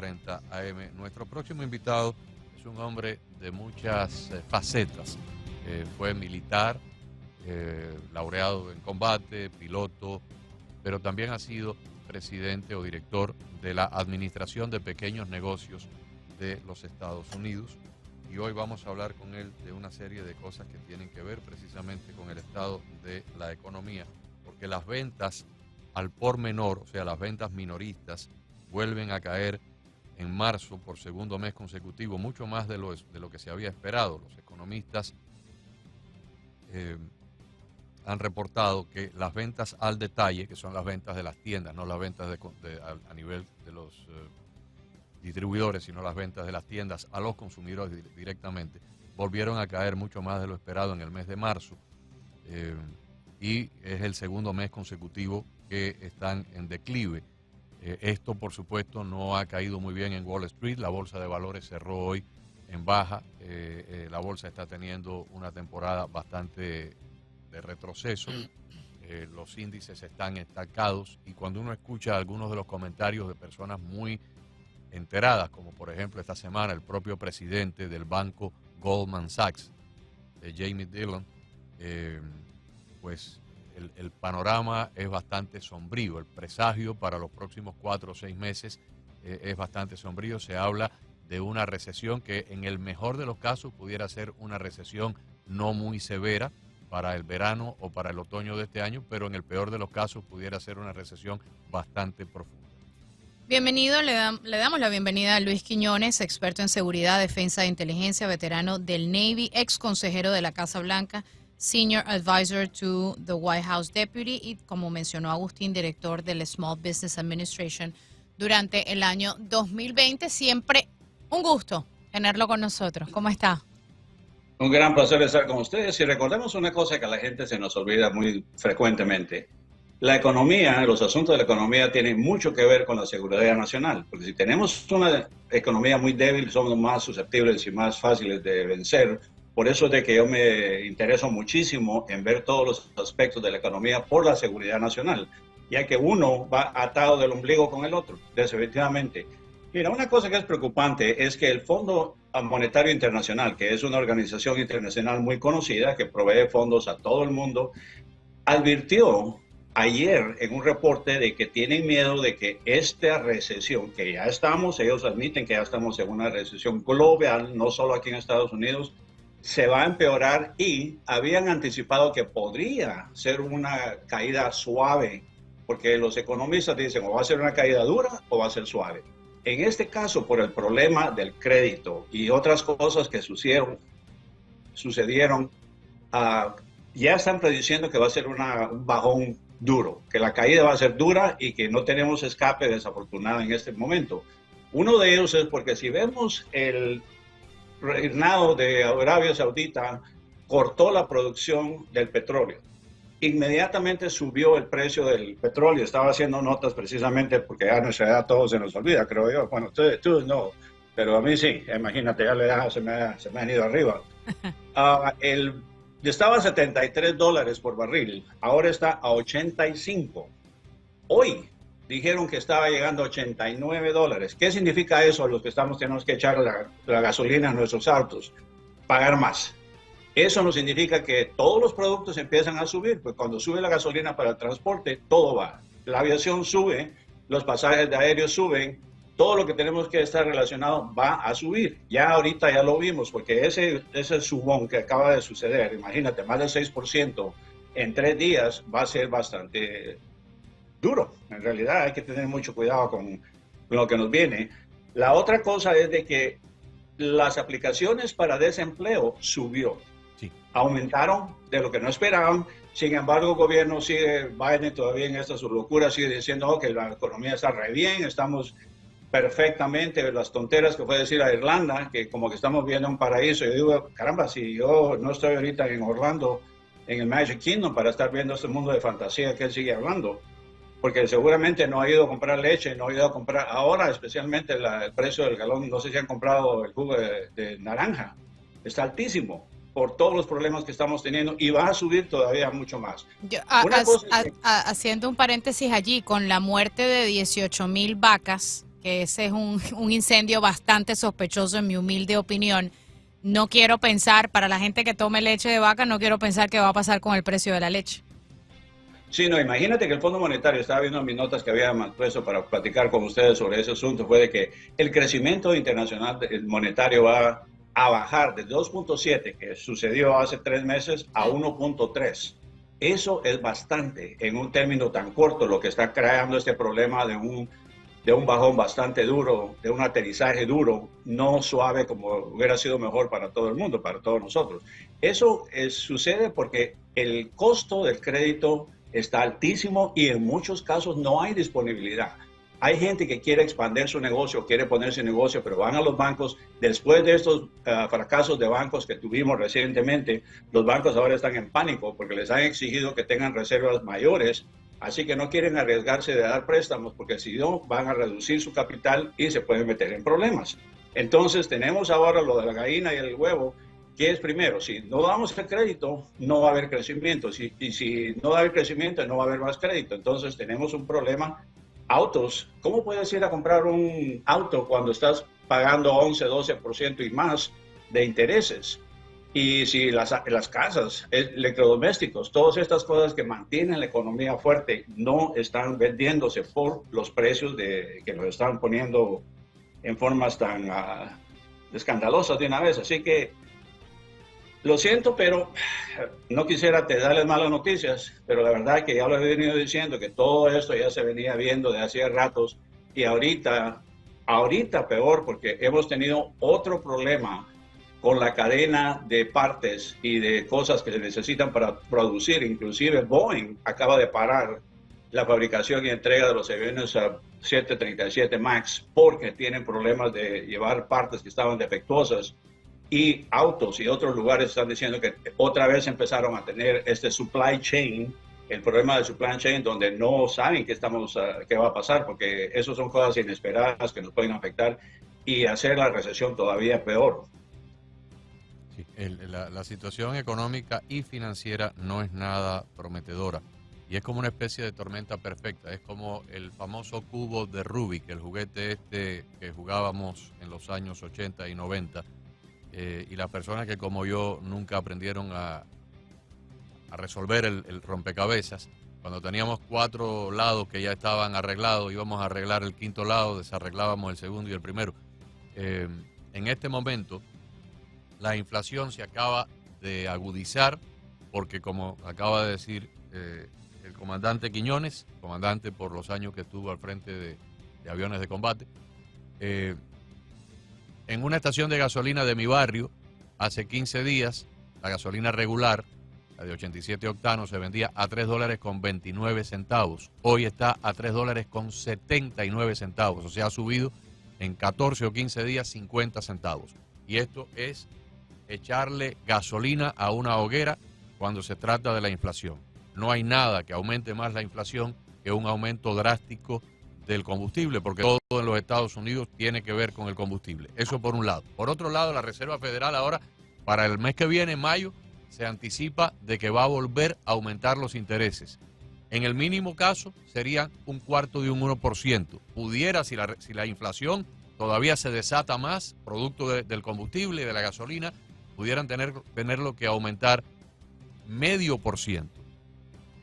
AM1240 AM. Nuestro próximo invitado es un hombre de muchas facetas. Fue militar, laureado en combate, piloto, pero también ha sido presidente o director de la Administración de Pequeños Negocios de los Estados Unidos. Y hoy vamos a hablar con él de una serie de cosas que tienen que ver precisamente con el estado de la economía, porque las ventas al por menor, o sea, las ventas minoristas, vuelven a caer en marzo por segundo mes consecutivo, mucho más de lo que se había esperado. Los economistas han reportado que las ventas al detalle, que son las ventas de las tiendas, no las ventas a nivel de los distribuidores, sino las ventas de las tiendas a los consumidores directamente, volvieron a caer mucho más de lo esperado en el mes de marzo, y es el segundo mes consecutivo que están en declive. Esto, por supuesto, no ha caído muy bien en Wall Street. La bolsa de valores cerró hoy en baja. La bolsa está teniendo una temporada bastante de retroceso. Los índices están estancados, y cuando uno escucha algunos de los comentarios de personas muy enteradas, como por ejemplo esta semana el propio presidente del banco Goldman Sachs, Jamie Dimon, pues el panorama es bastante sombrío. El presagio para los próximos 4 o 6 meses es bastante sombrío. Se habla de una recesión que en el mejor de los casos pudiera ser una recesión no muy severa para el verano o para el otoño de este año, pero en el peor de los casos pudiera ser una recesión bastante profunda. Bienvenido, le damos la bienvenida a Luis Quiñones, experto en seguridad, defensa e inteligencia, veterano del Navy, ex consejero de la Casa Blanca, Senior Advisor to the White House Deputy y, como mencionó Agustín, director del Small Business Administration durante el año 2020. Siempre un gusto tenerlo con nosotros. ¿Cómo está? Un gran placer estar con ustedes, y recordemos una cosa que a la gente se nos olvida muy frecuentemente. La economía, los asuntos de la economía tienen mucho que ver con la seguridad nacional, porque si tenemos una economía muy débil, somos más susceptibles y más fáciles de vencer. Por eso es de que yo me intereso muchísimo en ver todos los aspectos de la economía por la seguridad nacional, ya que uno va atado del ombligo con el otro, definitivamente. Mira, una cosa que es preocupante es que el Fondo Monetario Internacional, que es una organización internacional muy conocida que provee fondos a todo el mundo, advirtió ayer en un reporte de que tienen miedo de que esta recesión, que ya estamos, ellos admiten que ya estamos en una recesión global, no solo aquí en Estados Unidos, se va a empeorar, y habían anticipado que podría ser una caída suave, porque los economistas dicen o va a ser una caída dura o va a ser suave. En este caso, por el problema del crédito y otras cosas que sucedieron, ya están prediciendo que va a ser un bajón duro, que la caída va a ser dura y que no tenemos escape desafortunado en este momento. Uno de ellos es porque si vemos el reinado de Arabia Saudita cortó la producción del petróleo. Inmediatamente subió el precio del petróleo. Estaba haciendo notas precisamente porque ya a nuestra edad todo se nos olvida, creo yo. Bueno, tú no, pero a mí sí. Imagínate, ya se me han ido arriba. Estaba a $73 por barril, ahora está a 85. Hoy dijeron que estaba llegando a $89. ¿Qué significa eso a los que tenemos que echar la gasolina a nuestros autos? Pagar más. Eso no significa que todos los productos empiezan a subir, pues cuando sube la gasolina para el transporte, todo va. La aviación sube, los pasajes de aéreos suben, todo lo que tenemos que estar relacionado va a subir. Ya ahorita ya lo vimos, porque ese subón que acaba de suceder, imagínate, más del 6% en 3 días, va a ser bastante duro. En realidad hay que tener mucho cuidado con lo que nos viene. La otra cosa es de que las aplicaciones para desempleo subió. Sí. Aumentaron de lo que no esperaban. Sin embargo, el gobierno sigue, Biden todavía en esta su locura, sigue diciendo que la economía está re bien, estamos perfectamente, las tonteras que puede decir a Irlanda, que como que estamos viendo un paraíso. Yo digo, caramba, si yo no estoy ahorita en Orlando, en el Magic Kingdom, para estar viendo este mundo de fantasía que él sigue hablando, porque seguramente no ha ido a comprar leche, no ha ido a comprar, ahora especialmente el precio del galón, no sé si han comprado el jugo de naranja, está altísimo por todos los problemas que estamos teniendo, y va a subir todavía mucho más. Haciendo un paréntesis allí, con la muerte de 18,000 vacas que ese es un incendio bastante sospechoso en mi humilde opinión. No quiero pensar, para la gente que tome leche de vaca, no quiero pensar qué va a pasar con el precio de la leche. Sí, no, imagínate que el Fondo Monetario, estaba viendo mis notas que había puesto para platicar con ustedes sobre ese asunto, fue de que el crecimiento internacional monetario va a bajar de 2.7, que sucedió hace 3 meses, a 1.3. Eso es bastante en un término tan corto, lo que está creando este problema de un bajón bastante duro, de un aterrizaje duro, no suave como hubiera sido mejor para todo el mundo, para todos nosotros. Eso sucede porque el costo del crédito está altísimo y en muchos casos no hay disponibilidad. Hay gente que quiere expandir su negocio, quiere ponerse en negocio, pero van a los bancos. Después de estos fracasos de bancos que tuvimos recientemente, los bancos ahora están en pánico porque les han exigido que tengan reservas mayores, así que no quieren arriesgarse de dar préstamos porque si no van a reducir su capital y se pueden meter en problemas. Entonces tenemos ahora lo de la gallina y el huevo. ¿Qué es primero? Si no damos el crédito, no va a haber crecimiento. Y si no da el crecimiento, no va a haber más crédito. Entonces tenemos un problema. Autos. ¿Cómo puedes ir a comprar un auto cuando estás pagando 11, 12% y más de intereses? Y si las casas, electrodomésticos, todas estas cosas que mantienen la economía fuerte no están vendiéndose por los precios que nos están poniendo en formas tan escandalosas de una vez. Así que lo siento, pero no quisiera darles malas noticias, pero la verdad es que ya lo he venido diciendo, que todo esto ya se venía viendo de hacía ratos y ahorita peor, porque hemos tenido otro problema con la cadena de partes y de cosas que se necesitan para producir. Inclusive Boeing acaba de parar la fabricación y entrega de los aviones 737 MAX porque tienen problemas de llevar partes que estaban defectuosas. Y autos y otros lugares están diciendo que otra vez empezaron a tener este supply chain, el problema del supply chain, donde no saben qué va a pasar, porque eso son cosas inesperadas que nos pueden afectar y hacer la recesión todavía peor. Sí, la situación económica y financiera no es nada prometedora y es como una especie de tormenta perfecta. Es como el famoso cubo de Rubik, el juguete que jugábamos en los años 80 y 90. Y las personas que como yo nunca aprendieron a resolver el rompecabezas, cuando teníamos 4 lados que ya estaban arreglados, íbamos a arreglar el 5.º lado, desarreglábamos el segundo y el primero. En este momento, la inflación se acaba de agudizar porque, como acaba de decir el comandante Quiñones, comandante por los años que estuvo al frente de aviones de combate, en una estación de gasolina de mi barrio, hace 15 días, la gasolina regular, la de 87 octanos, se vendía a $3.29. Hoy está a $3.79. O sea, ha subido en 14 o 15 días 50 centavos. Y esto es echarle gasolina a una hoguera cuando se trata de la inflación. No hay nada que aumente más la inflación que un aumento drástico del combustible, porque todo en los Estados Unidos tiene que ver con el combustible. Eso por un lado. Por otro lado, la Reserva Federal ahora, para el mes que viene, en mayo, se anticipa de que va a volver a aumentar los intereses. En el mínimo caso, serían 1/4 de un 1%. Pudiera, si la inflación todavía se desata más, producto del combustible y de la gasolina, pudieran tenerlo que aumentar 0,5%.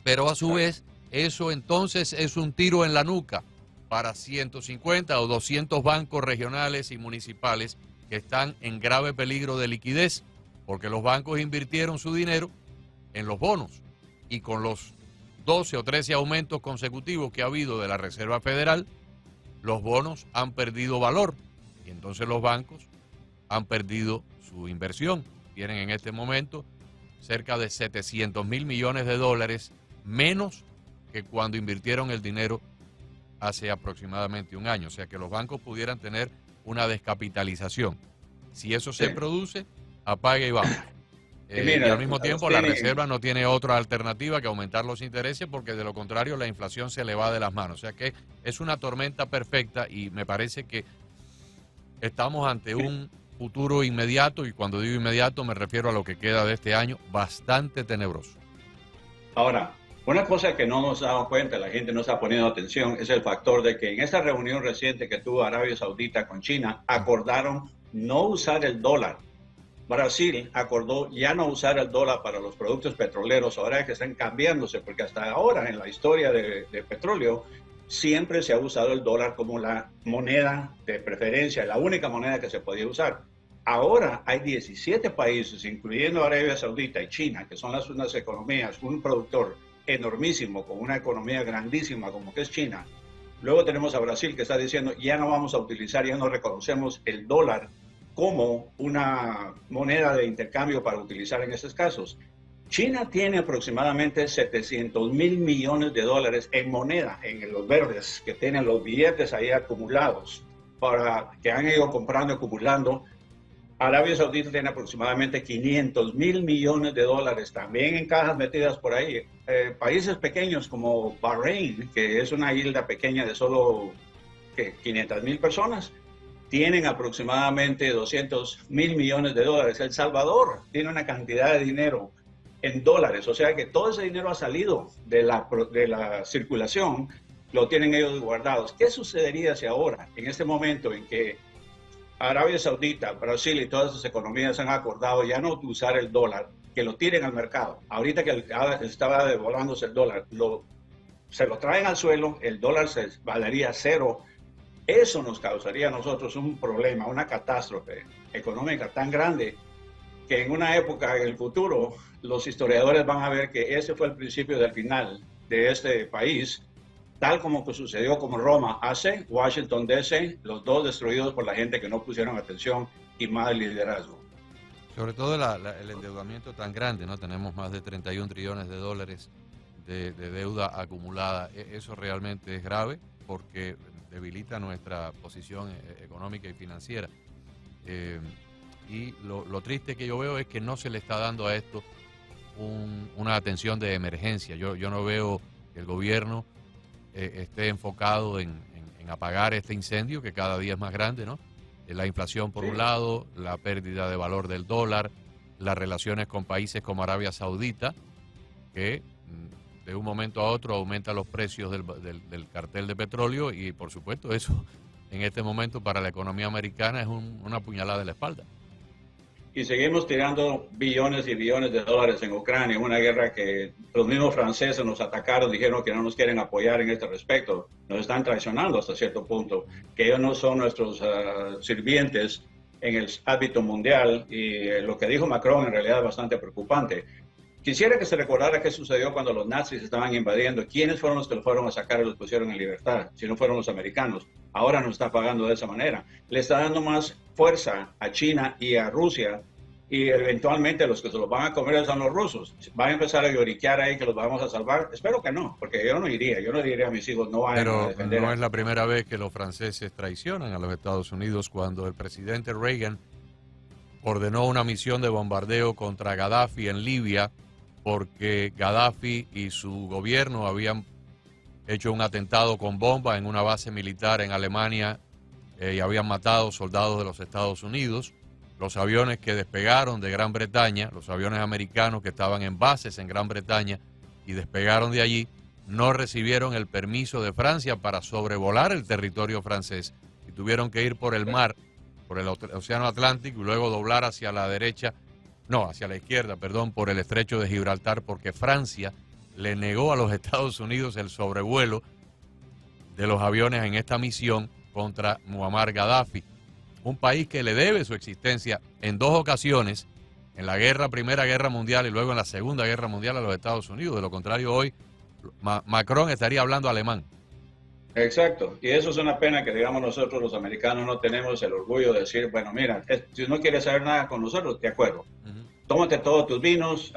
Pero a su vez, eso entonces es un tiro en la nuca para 150 o 200 bancos regionales y municipales que están en grave peligro de liquidez, porque los bancos invirtieron su dinero en los bonos y con los 12 o 13 aumentos consecutivos que ha habido de la Reserva Federal, los bonos han perdido valor y entonces los bancos han perdido su inversión. Tienen en este momento cerca de $700,000 millones menos que cuando invirtieron el dinero hace aproximadamente un año. O sea que los bancos pudieran tener una descapitalización. Si eso se produce, apague y vamos. Y al mismo tiempo la Reserva no tiene otra alternativa que aumentar los intereses, porque de lo contrario la inflación se le va de las manos. O sea que es una tormenta perfecta y me parece que estamos ante un futuro inmediato, y cuando digo inmediato me refiero a lo que queda de este año, bastante tenebroso. Ahora, Una cosa que no nos damos cuenta, la gente no está poniendo atención, es el factor de que en esta reunión reciente que tuvo Arabia Saudita con China, acordaron no usar el dólar. Brasil acordó ya no usar el dólar para los productos petroleros, ahora que están cambiándose, porque hasta ahora en la historia de petróleo siempre se ha usado el dólar como la moneda de preferencia, la única moneda que se podía usar. Ahora hay 17 países, incluyendo Arabia Saudita y China, que son las unas economías, un productor enormísimo, con una economía grandísima como que es China. Luego tenemos a Brasil que está diciendo ya no vamos a utilizar, ya no reconocemos el dólar como una moneda de intercambio para utilizar en estos casos. China tiene aproximadamente 700 mil millones de dólares en moneda, en los verdes, que tienen los billetes ahí acumulados, que han ido comprando y acumulando. Arabia Saudita tiene aproximadamente 500 mil millones de dólares también en cajas metidas por ahí. Países pequeños como Bahrein, que es una isla pequeña de solo 500 mil personas, tienen aproximadamente 200 mil millones de dólares. El Salvador tiene una cantidad de dinero en dólares, o sea que todo ese dinero ha salido de la circulación, lo tienen ellos guardados. ¿Qué sucedería si ahora, en este momento en que Arabia Saudita, Brasil y todas sus economías han acordado ya no usar el dólar, que lo tiren al mercado? Ahorita que estaba devaluándose el dólar, se lo traen al suelo, el dólar se valería cero. Eso nos causaría a nosotros un problema, una catástrofe económica tan grande que en una época, en el futuro, los historiadores van a ver que ese fue el principio del final de este país, tal como que sucedió con Roma hace, Washington DC, los dos destruidos por la gente que no pusieron atención y mal liderazgo. Sobre todo el endeudamiento tan grande, ¿no? Tenemos más de 31 trillones de dólares de deuda acumulada. Eso realmente es grave porque debilita nuestra posición económica y financiera. Y lo triste que yo veo es que no se le está dando a esto una atención de emergencia. Yo no veo que el gobierno esté enfocado en apagar este incendio que cada día es más grande, ¿no? La inflación por un lado, la pérdida de valor del dólar, las relaciones con países como Arabia Saudita, que de un momento a otro aumenta los precios del cartel de petróleo y por supuesto eso en este momento para la economía americana es una puñalada en la espalda. Y seguimos tirando billones y billones de dólares en Ucrania, una guerra que los mismos franceses nos atacaron, dijeron que no nos quieren apoyar en este respecto, nos están traicionando hasta cierto punto, que ellos no son nuestros sirvientes en el ámbito mundial, y lo que dijo Macron en realidad es bastante preocupante. Quisiera que se recordara qué sucedió cuando los nazis estaban invadiendo, quiénes fueron los que los fueron a sacar y los pusieron en libertad, si no fueron los americanos. Ahora nos está pagando de esa manera. Le está dando más fuerza a China y a Rusia, y eventualmente los que se los van a comer son los rusos. ¿Van a empezar a lloriquear ahí que los vamos a salvar? Espero que no, porque yo no diría a mis hijos no vayan a defender. Pero no es la primera vez que los franceses traicionan a los Estados Unidos. Cuando el presidente Reagan ordenó una misión de bombardeo contra Gaddafi en Libia, porque Gaddafi y su gobierno habían hecho un atentado con bomba en una base militar en Alemania y habían matado soldados de los Estados Unidos. Los aviones que despegaron de Gran Bretaña, los aviones americanos que estaban en bases en Gran Bretaña y despegaron de allí, no recibieron el permiso de Francia para sobrevolar el territorio francés y tuvieron que ir por el mar, por el Océano Atlántico y luego doblar hacia la izquierda, por el estrecho de Gibraltar, porque Francia le negó a los Estados Unidos el sobrevuelo de los aviones en esta misión contra Muammar Gaddafi, un país que le debe su existencia en dos ocasiones, en la Primera Guerra Mundial y luego en la Segunda Guerra Mundial a los Estados Unidos. De lo contrario, hoy Macron estaría hablando alemán. Exacto, y eso es una pena que digamos nosotros los americanos no tenemos el orgullo de decir, bueno, mira, si no quieres saber nada con nosotros, de acuerdo, tómate todos tus vinos,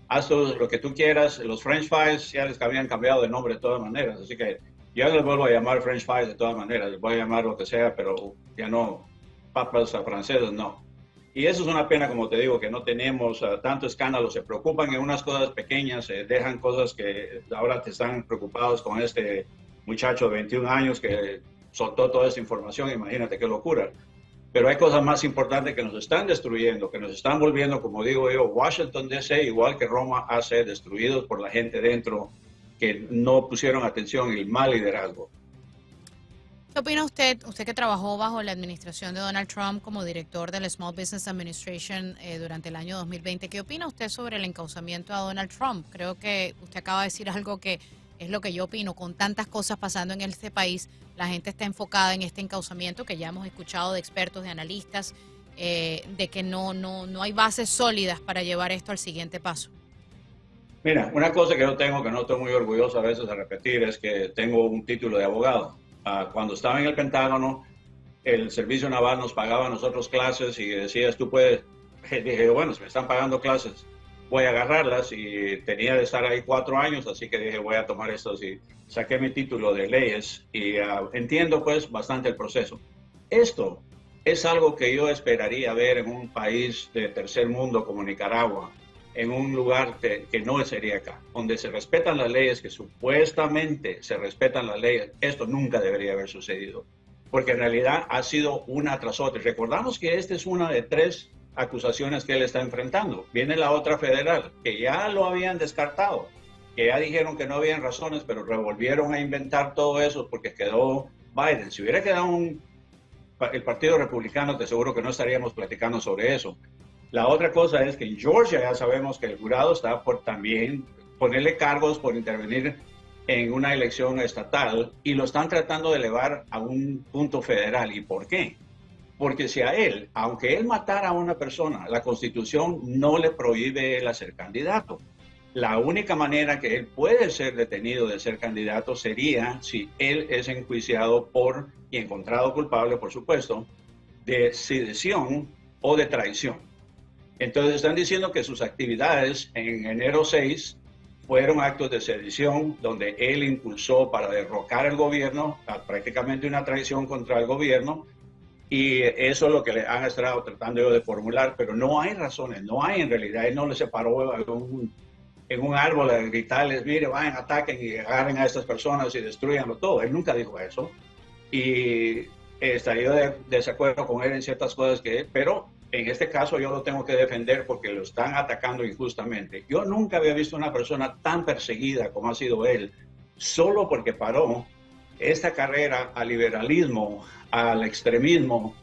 haz todo lo que tú quieras. Los French fries ya les habían cambiado de nombre de todas maneras, así que ya les vuelvo a llamar French fries de todas maneras, les voy a llamar lo que sea, pero ya no papas francesas, no. Y eso es una pena, como te digo, que no tenemos tanto escándalo, se preocupan en unas cosas pequeñas, dejan cosas que ahora te están preocupados con este muchacho de 21 años que soltó toda esa información, imagínate qué locura. pero hay cosas más importantes que nos están destruyendo, que nos están volviendo, como digo yo, Washington DC, igual que Roma AC, destruidos por la gente dentro que no pusieron atención y el mal liderazgo. ¿Qué opina usted que trabajó bajo la administración de Donald Trump como director de la Small Business Administration durante el año 2020? ¿Qué opina usted sobre el encauzamiento a Donald Trump? Creo que usted acaba de decir algo que es lo que yo opino. Con tantas cosas pasando en este país, la gente está enfocada en este encauzamiento que ya hemos escuchado de expertos, de analistas, de que no hay bases sólidas para llevar esto al siguiente paso. Mira, una cosa que yo tengo, que no estoy muy orgulloso a veces de repetir, es que tengo un título de abogado. Cuando estaba en el Pentágono, el servicio naval nos pagaba a nosotros clases y decías, tú puedes, dije, bueno, si me están pagando clases, voy a agarrarlas, y tenía de estar ahí 4 años, así que dije, voy a tomar estos, y saqué mi título de leyes y entiendo pues bastante el proceso. Esto es algo que yo esperaría ver en un país de tercer mundo como Nicaragua, en un lugar que no sería acá, donde se respetan las leyes, que supuestamente se respetan las leyes. Esto nunca debería haber sucedido, porque en realidad ha sido una tras otra. Recordamos que esta es una de 3 acusaciones que él está enfrentando. Viene la otra federal, que ya lo habían descartado, que ya dijeron que no habían razones, pero revolvieron a inventar todo eso porque quedó Biden. Si hubiera quedado el Partido Republicano, te aseguro que no estaríamos platicando sobre eso. La otra cosa es que en Georgia ya sabemos que el jurado está por también ponerle cargos por intervenir en una elección estatal, y lo están tratando de elevar a un punto federal. ¿Y por qué? Porque si a él, aunque él matara a una persona, la Constitución no le prohíbe él ser candidato. La única manera que él puede ser detenido de ser candidato sería si él es enjuiciado y encontrado culpable, por supuesto, de sedición o de traición. Entonces están diciendo que sus actividades en enero 6 fueron actos de sedición, donde él impulsó para derrocar el gobierno, prácticamente una traición contra el gobierno, y eso es lo que le han estado tratando yo de formular, pero no hay razones, no hay en realidad. Él no le separó en un árbol a gritarles, mire, vayan, ataquen y agarren a estas personas y destruyanlo todo. Él nunca dijo eso, y estaría de desacuerdo con él en ciertas cosas pero en este caso yo lo tengo que defender porque lo están atacando injustamente. Yo nunca había visto una persona tan perseguida como ha sido él, solo porque paró esta carrera al liberalismo, al extremismo,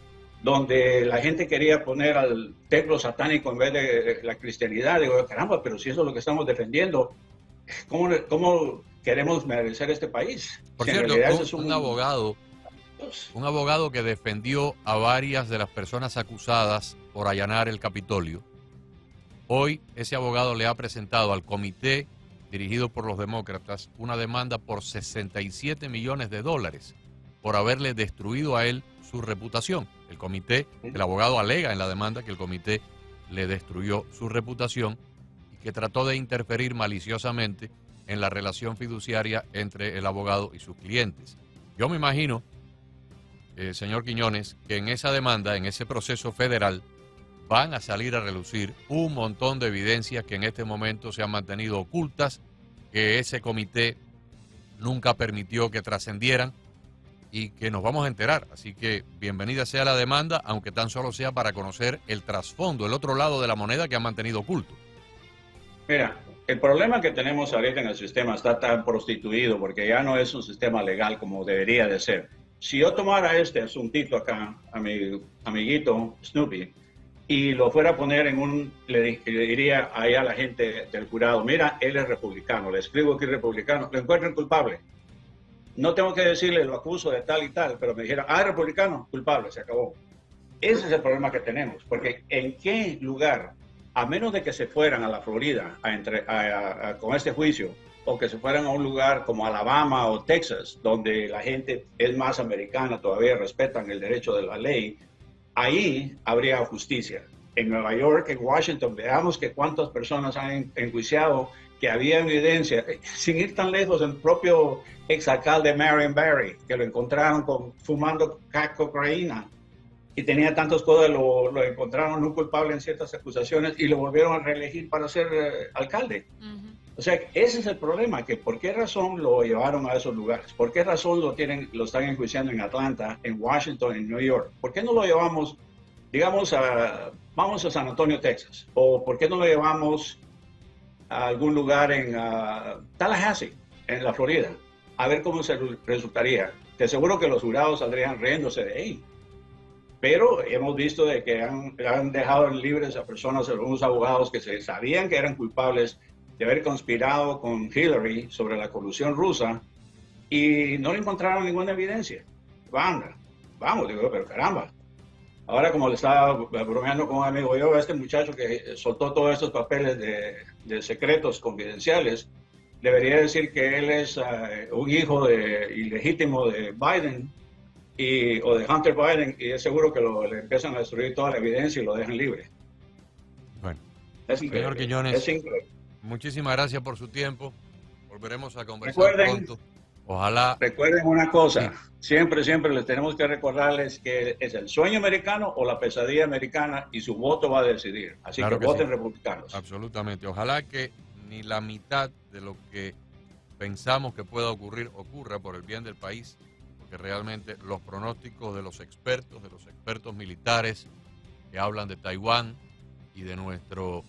donde la gente quería poner al templo satánico en vez de la cristianidad. Digo, caramba, pero si eso es lo que estamos defendiendo, ¿cómo queremos merecer este país? Por si cierto, es un abogado que defendió a varias de las personas acusadas por allanar el Capitolio. Hoy ese abogado le ha presentado al comité dirigido por los demócratas una demanda por $67 millones por haberle destruido a él su reputación. El abogado alega en la demanda que el comité le destruyó su reputación y que trató de interferir maliciosamente en la relación fiduciaria entre el abogado y sus clientes. Yo me imagino, señor Quiñones, que en esa demanda, en ese proceso federal, van a salir a relucir un montón de evidencias que en este momento se han mantenido ocultas, que ese comité nunca permitió que trascendieran y que nos vamos a enterar. Así que bienvenida sea la demanda, aunque tan solo sea para conocer el trasfondo, el otro lado de la moneda que han mantenido oculto. Mira, el problema que tenemos ahorita en el sistema está tan prostituido porque ya no es un sistema legal como debería de ser. Si yo tomara este asuntito acá, a mi amiguito Snoopy, y lo fuera a poner le diría ahí a la gente del jurado, mira, él es republicano, le escribo aquí republicano, lo encuentran culpable. No tengo que decirle, lo acuso de tal y tal, pero me dijeron, republicano, culpable, se acabó. Ese es el problema que tenemos, porque ¿en qué lugar, a menos de que se fueran a la Florida con este juicio, o que se fueran a un lugar como Alabama o Texas, donde la gente es más americana, todavía respetan el derecho de la ley, ahí habría justicia. En Nueva York, en Washington, veamos que cuántas personas han enjuiciado, que había evidencia, sin ir tan lejos, el propio exalcalde Marion Barry, que lo encontraron fumando cocaína, y tenía tantas cosas, lo encontraron no culpable en ciertas acusaciones y lo volvieron a reelegir para ser alcalde. O sea, ese es el problema, que por qué razón lo llevaron a esos lugares, por qué razón lo están enjuiciando en Atlanta, en Washington, en New York, por qué no lo llevamos, digamos, vamos a San Antonio, Texas, o por qué no lo llevamos a algún lugar en Tallahassee, en la Florida, a ver cómo se resultaría. Te aseguro que los jurados saldrían riéndose de ahí. Pero hemos visto de que han dejado libres a personas, algunos abogados que se sabían que eran culpables de haber conspirado con Hillary sobre la colusión rusa y no le encontraron ninguna evidencia. Vamos, digo, pero caramba. Ahora, como le estaba bromeando con un amigo yo, este muchacho que soltó todos estos papeles de secretos confidenciales, debería decir que él es un hijo ilegítimo de Biden o de Hunter Biden, y es seguro que le empiezan a destruir toda la evidencia y lo dejan libre. Bueno, es señor Quiñones, es increíble. Muchísimas gracias por su tiempo. Volveremos a conversar pronto. Ojalá. Recuerden una cosa, sí. siempre les tenemos que recordarles que es el sueño americano o la pesadilla americana y su voto va a decidir. Así claro que voten sí. Republicanos. Absolutamente. Ojalá que ni la mitad de lo que pensamos que pueda ocurrir ocurra por el bien del país, porque realmente los pronósticos de los expertos militares que hablan de Taiwán y de nuestro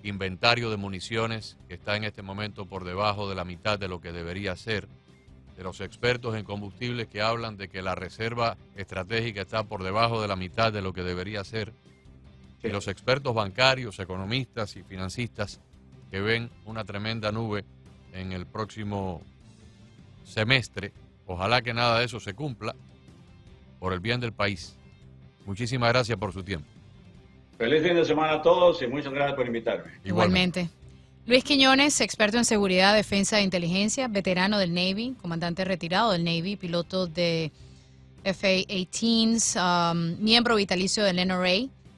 inventario de municiones que está en este momento por debajo de la mitad de lo que debería ser, de los expertos en combustibles que hablan de que la reserva estratégica está por debajo de la mitad de lo que debería ser, y los expertos bancarios, economistas y financistas que ven una tremenda nube en el próximo semestre. Ojalá que nada de eso se cumpla por el bien del país. Muchísimas gracias por su tiempo. Feliz fin de semana a todos y muchas gracias por invitarme. Igualmente. Luis Quiñones, experto en seguridad, defensa e inteligencia, veterano del Navy, comandante retirado del Navy, piloto de F-18s, miembro vitalicio del NRA.